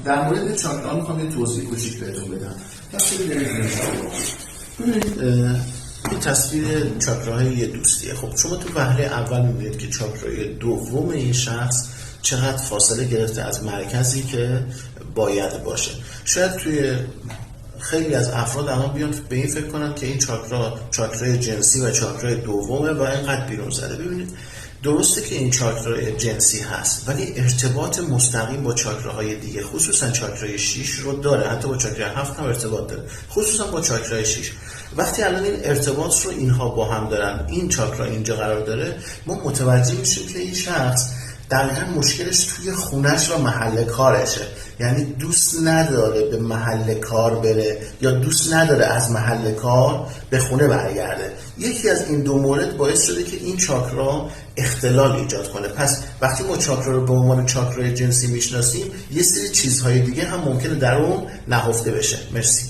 در مورد چاکرا میخوام یه توضیح کوچیک بهتون بدم. این تصویر چاکراهای دوستیه. خب شما تو وهله اول میبینید که چاکرای دوم این شخص چقدر فاصله گرفته از مرکزی که باید باشه. شاید توی خیلی از افراد الان بیان به این فکر کنن که این چاکرای جنسی و چاکرای دومه و اینقدر بیرون زده. ببینید درسته که این چاکرای جنسی هست ولی ارتباط مستقیم با چاکراهای دیگه خصوصا چاکرای 6 رو داره، حتی با چاکرای 7 هم ارتباط داره، خصوصا با چاکرای 6. وقتی الان این ارتباط رو اینها با هم دارن، این چاکرا اینجا قرار داره، ما متوجه میشیم که این شخص دقیقا مشکلش توی خونش و محل کارشه. یعنی دوست نداره به محل کار بره یا دوست نداره از محل کار به خونه برگرده. یکی از این دو مورد باعث شده که این چاکرا اختلال ایجاد کنه. پس وقتی ما چاکرا رو به عنوان چاکرای جنسی میشناسیم، یه سری چیزهای دیگه هم ممکنه در اون نهفته بشه. مرسی.